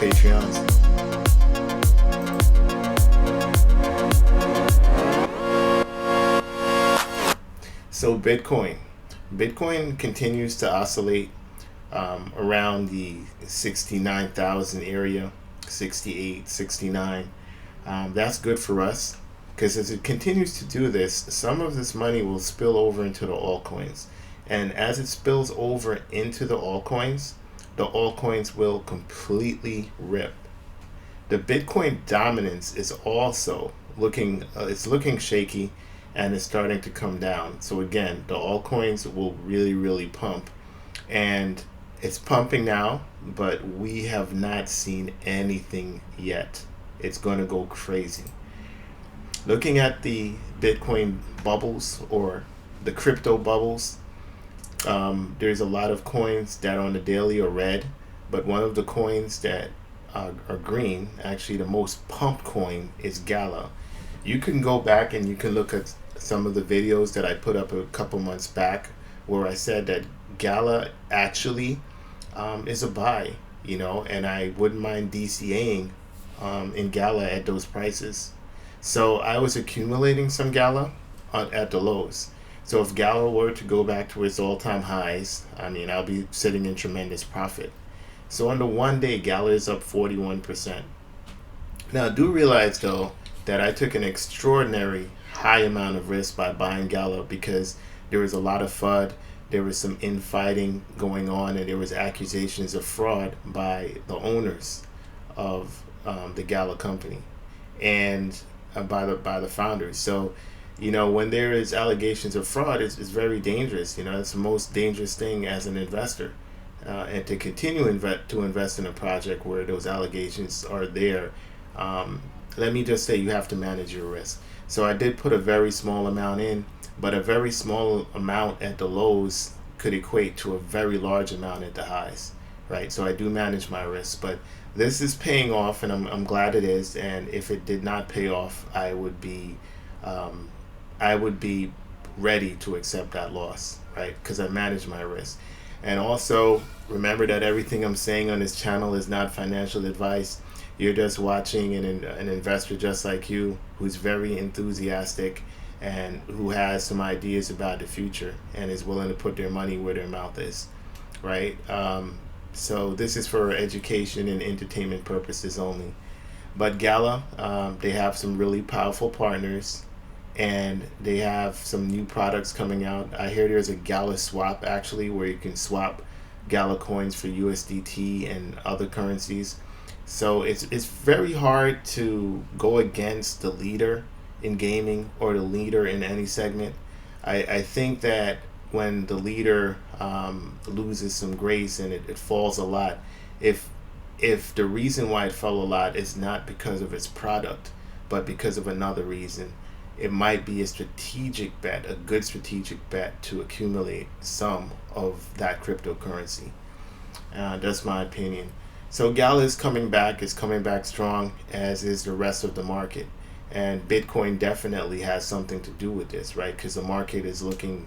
Patreons. So Bitcoin continues to oscillate around the 69,000 area, 68, 69. That's good for us because as it continues to do this, some of this money will spill over into the altcoins. And as it spills over into the altcoins will completely rip. The Bitcoin dominance is also it's looking shaky and it's starting to come down. So again, the altcoins will really pump. And it's pumping now, but we have not seen anything yet. It's going to go crazy. Looking at the Bitcoin bubbles or the crypto bubbles, there's a lot of coins that on the daily are red, but one of the coins that are green, actually the most pumped coin, is Gala. You can go back and you can look at some of the videos that I put up a couple months back where I said that Gala actually is a buy, and I wouldn't mind DCAing in Gala at those prices. So I was accumulating some Gala at the lows. So if Gala were to go back to its all-time highs, I'll be sitting in tremendous profit. So on the one day, Gala is up 41%. Now do realize though that I took an extraordinary high amount of risk by buying Gala because there was a lot of FUD, there was some infighting going on, and there was accusations of fraud by the owners of the Gala company and by the founders. So when there is allegations of fraud, it's very dangerous. It's the most dangerous thing as an investor, and to continue to invest in a project where those allegations are there. Let me just say, you have to manage your risk. So I did put a very small amount in, but a very small amount at the lows could equate to a very large amount at the highs, right? So I do manage my risk, but this is paying off, and I'm glad it is. And if it did not pay off, I would be ready to accept that loss, right? Because I manage my risk. And also remember that everything I'm saying on this channel is not financial advice. You're just watching an investor just like you who's very enthusiastic and who has some ideas about the future and is willing to put their money where their mouth is, right? So this is for education and entertainment purposes only. But Gala, they have some really powerful partners and they have some new products coming out. I hear there's a Gala swap actually where you can swap Gala coins for USDT and other currencies. So it's very hard to go against the leader in gaming or the leader in any segment. I think that when the leader loses some grace and it falls a lot, if the reason why it fell a lot is not because of its product, but because of another reason, it might be a strategic bet, a good strategic bet to accumulate some of that cryptocurrency. That's my opinion. So Gala is coming back strong, as is the rest of the market. And Bitcoin definitely has something to do with this, right? Because the market is looking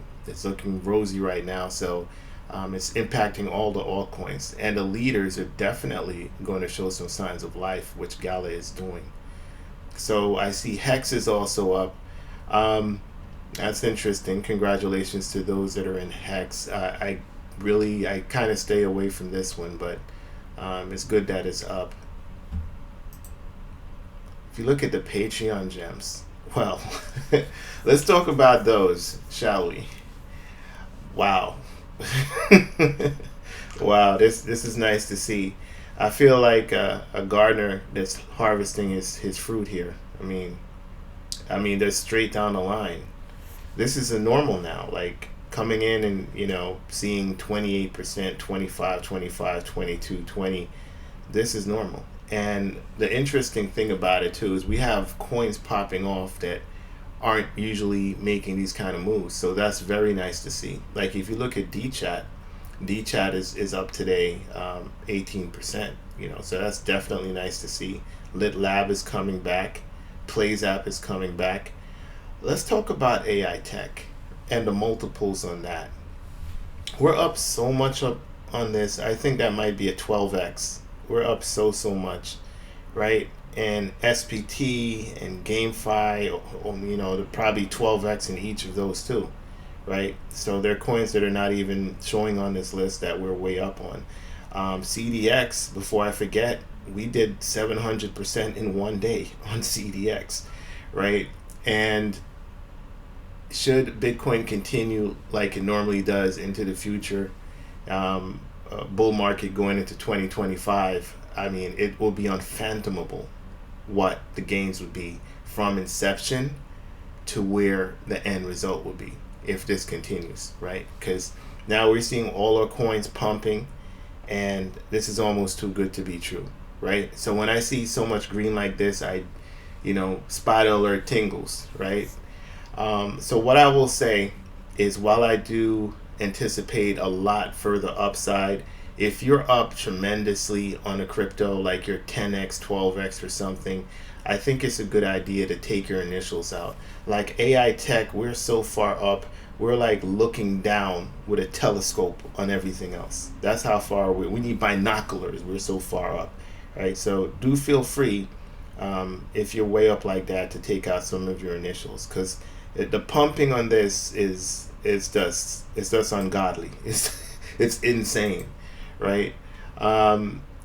rosy right now. So it's impacting all the altcoins. And the leaders are definitely going to show some signs of life, which Gala is doing. So I see Hex is also up. That's interesting. Congratulations to those that are in Hex. I kind of stay away from this one, but it's good that it's up. If you look at the Patreon gems, well, let's talk about those, shall we? Wow. Wow, this is nice to see. I feel like a gardener that's harvesting his fruit here. I mean, they're straight down the line. This is a normal now, like coming in and, seeing 28%, 25, 25, 22, 20. This is normal. And the interesting thing about it too is we have coins popping off that aren't usually making these kind of moves. So that's very nice to see. Like if you look at DChat is up today 18%, so that's definitely nice to see. Lit Lab is coming back. Plays app is coming back. Let's talk about AI tech and the multiples on that. We're up so much up on this. I think that might be a 12x We're up so much, right? And SPT and GameFi, they're probably 12x in each of those too, right? So they're coins that are not even showing on this list that we're way up on. CDX, before I forget, we did 700% in one day on CDX, right? And should Bitcoin continue like it normally does into the future, bull market going into 2025, I mean, it will be unfathomable what the gains would be from inception to where the end result will be if this continues, right? Because now we're seeing all our coins pumping, and this is almost too good to be true, right? So when I see so much green like this, spider alert tingles, right? So what I will say is, while I do anticipate a lot further upside, if you're up tremendously on a crypto, like you're 10x, 12x or something, I think it's a good idea to take your initials out. Like AI tech, we're so far up, we're like looking down with a telescope on everything else. That's how far we need binoculars. We're so far up, right? So do feel free, if you're way up like that, to take out some of your initials, because the pumping on this is just ungodly. It's insane, right?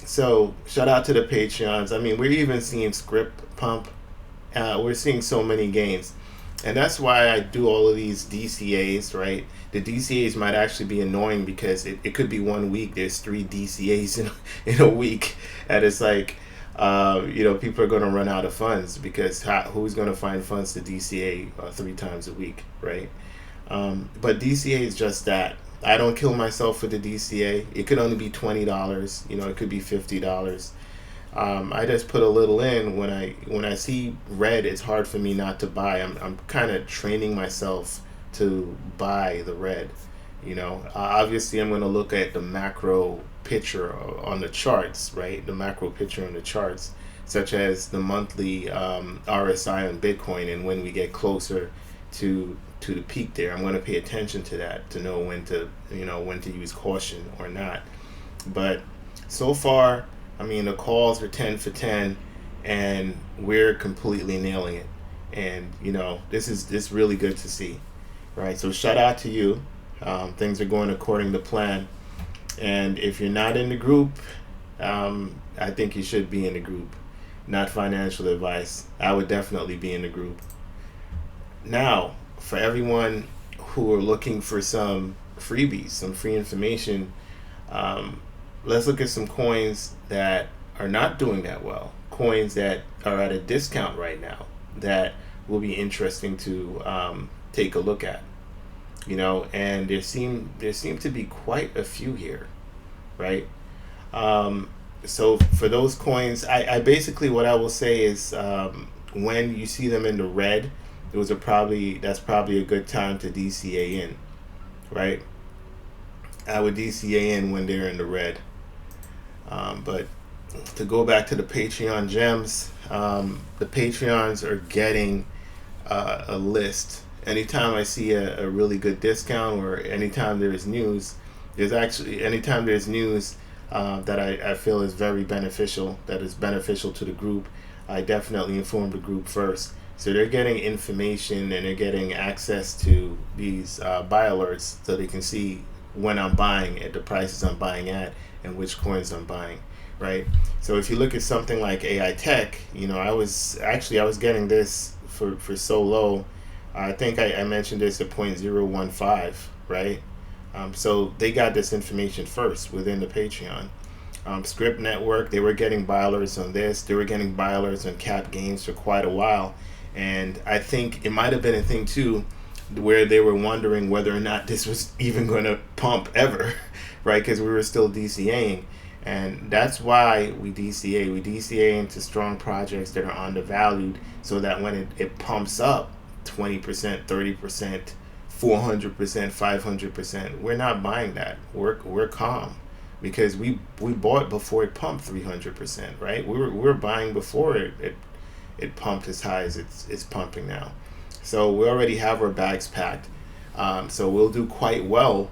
So shout out to the Patreons. I mean, we're even seeing script pump. We're seeing so many gains, and that's why I do all of these DCAs, right? The DCAs might actually be annoying because it could be 1 week there's 3 DCAs in a week, and it's like, people are going to run out of funds, because who's going to find funds to DCA 3 times a week, right? But DCA is just that. I don't kill myself for the DCA. It could only be $20. It could be $50. I just put a little in. When I see red, it's hard for me not to buy. I'm kind of training myself to buy the red. Obviously I'm going to look at the macro picture on the charts, right? The macro picture on the charts, such as the monthly RSI on Bitcoin, and when we get closer to the peak there, I'm going to pay attention to that to know when to use caution or not. But so far, I mean, the calls are 10 for 10, and we're completely nailing it. And this is really good to see, right? So shout out to you. Things are going according to plan. And if you're not in the group, I think you should be in the group. Not financial advice. I would definitely be in the group. Now, for everyone who are looking for some freebies, some free information, let's look at some coins that are not doing that well. Coins that are at a discount right now that will be interesting to take a look at. And there seem to be quite a few here, right? So for those coins, I basically, what I will say is, when you see them in the red, that's probably a good time to DCA in, right? I would DCA in when they're in the red. But to go back to the Patreon gems, the Patreons are getting a list. Anytime I see a really good discount, or anytime there's news, anytime there's news that I feel is very beneficial, that is beneficial to the group, I definitely inform the group first. So they're getting information, and they're getting access to these buy alerts, so they can see when I'm buying, at the prices I'm buying at, and which coins I'm buying, right? So if you look at something like AI Tech, I was getting this for so low. I think I mentioned this at 0.015, right? So they got this information first within the Patreon. Script Network, they were getting buy alerts on this. They were getting buy alerts on cap gains for quite a while. And I think it might have been a thing too, where they were wondering whether or not this was even going to pump ever, right? Because we were still DCAing. And that's why we DCA. We DCA into strong projects that are undervalued, so that when it pumps up 20%, 30%, 400%, 500%, we're not buying that. We're calm, because we bought before it pumped 300%, right? We're buying before it pumped as high as it's pumping now. So we already have our bags packed. So we'll do quite well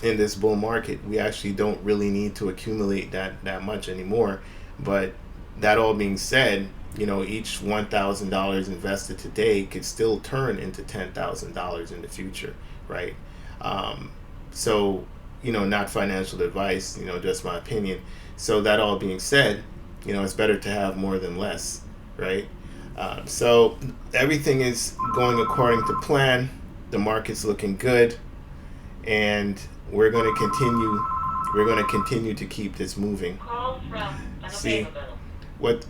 in this bull market. We actually don't really need to accumulate that much anymore. But that all being said, each $1,000 invested today could still turn into $10,000 in the future, right? So, not financial advice, just my opinion. So that all being said, it's better to have more than less, right? So everything is going according to plan. The market's looking good, and we're going to continue. We're going to continue to keep this moving. See, what's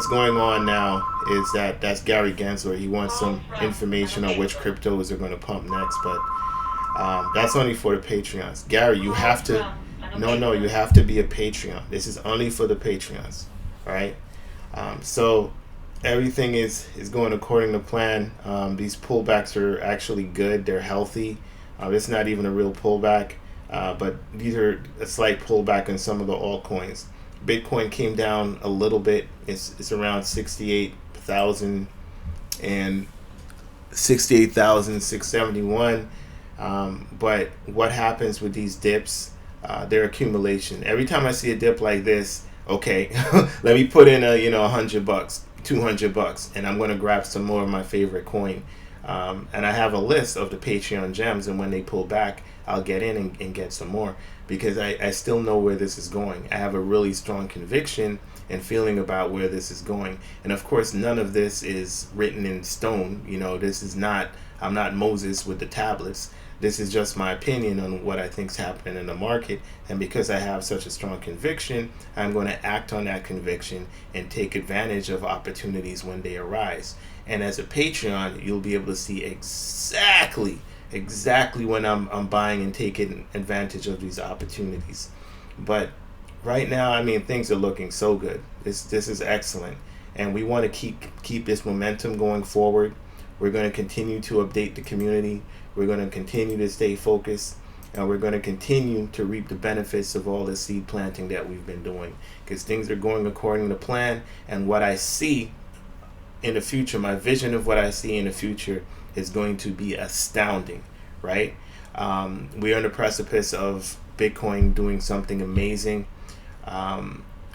going on now is that's Gary Gensler. He wants some information on which cryptos are going to pump next, but that's only for the Patreons. Gary, you have to. No, you have to be a Patreon. This is only for the Patreons, all right? So everything is going according to plan. These pullbacks are actually good. They're healthy. It's not even a real pullback, but these are a slight pullback in some of the altcoins. Bitcoin came down a little bit. It's around 68,000 and 68,671. But what happens with these dips? Their accumulation. Every time I see a dip like this, okay, let me put in $100, $200, and I'm going to grab some more of my favorite coin. And I have a list of the Patreon gems, and when they pull back, I'll get in and get some more, because I still know where this is going. I have a really strong conviction and feeling about where this is going. And of course, none of this is written in stone. This is not, I'm not Moses with the tablets. This is just my opinion on what I think is happening in the market. And because I have such a strong conviction, I'm going to act on that conviction and take advantage of opportunities when they arise. And as a Patreon, you'll be able to see exactly when I'm buying and taking advantage of these opportunities. But right now, things are looking so good. This is excellent. And we want to keep this momentum going forward. We're going to continue to update the community. We're going to continue to stay focused, and we're going to continue to reap the benefits of all the seed planting that we've been doing, because things are going according to plan. And what I see in the future, my vision of what I see in the future, is going to be astounding, right? We're on the precipice of Bitcoin doing something amazing.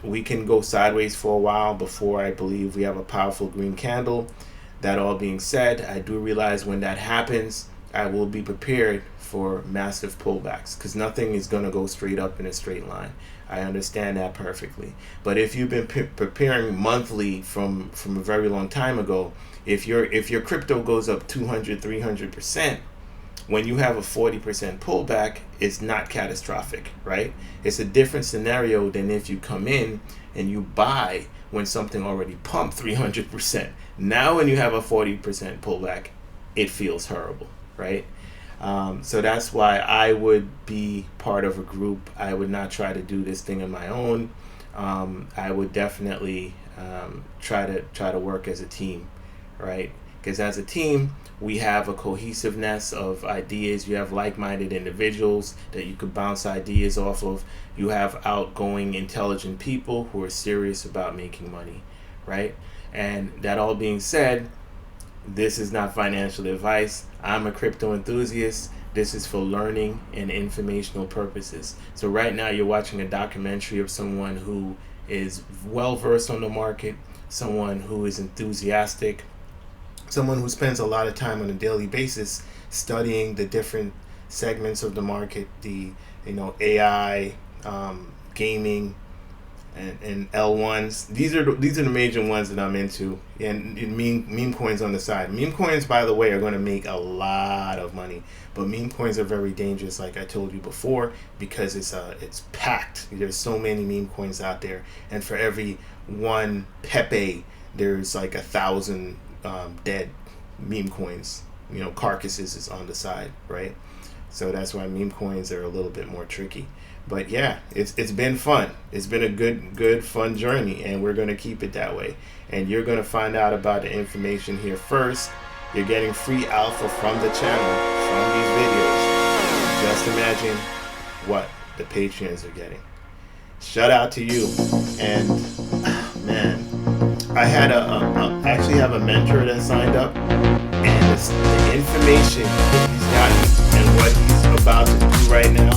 We can go sideways for a while before I believe we have a powerful green candle. That all being said, I do realize when that happens, I will be prepared for massive pullbacks, because nothing is going to go straight up in a straight line. I understand that perfectly. But if you've been preparing monthly from a very long time ago, if your crypto goes up 200-300%, when you have a 40% pullback, it's not catastrophic, right? It's a different scenario than if you come in and you buy when something already pumped 300%. Now when you have a 40% pullback, it feels horrible, right? So that's why I would be part of a group. I would not try to do this thing on my own. I would definitely try to work as a team, right? Because as a team, we have a cohesiveness of ideas. You have like-minded individuals that you could bounce ideas off of. You have outgoing, intelligent people who are serious about making money, right? And that all being said, this is not financial advice. I'm a crypto enthusiast. This is for learning and informational purposes. So right now you're watching a documentary of someone who is well versed on the market, someone who is enthusiastic, someone who spends a lot of time on a daily basis studying the different segments of the market, the AI, gaming, and L1s. These are the major ones that I'm into, and meme coins on the side. Meme coins, by the way, are going to make a lot of money, but meme coins are very dangerous, like I told you before, because it's packed. There's so many meme coins out there, and for every one Pepe, there's like 1,000 dead meme coins. Carcasses is on the side, right? So that's why meme coins are a little bit more tricky. But yeah, it's been fun. It's been a good fun journey, and we're going to keep it that way. And you're going to find out about the information here first. You're getting free alpha from the channel, from these videos. Just imagine what the Patreons are getting. Shout out to you. And man, I had I actually have a mentor that signed up, and the information he's gotten and what he's about to do right now,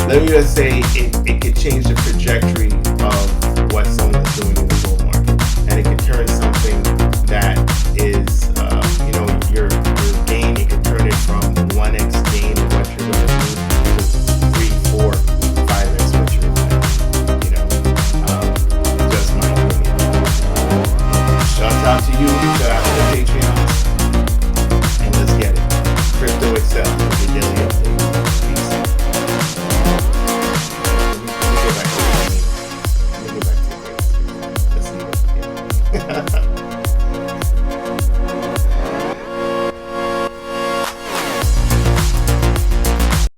let me just say it could change the trajectory of what someone is doing in the bull market, and it could turn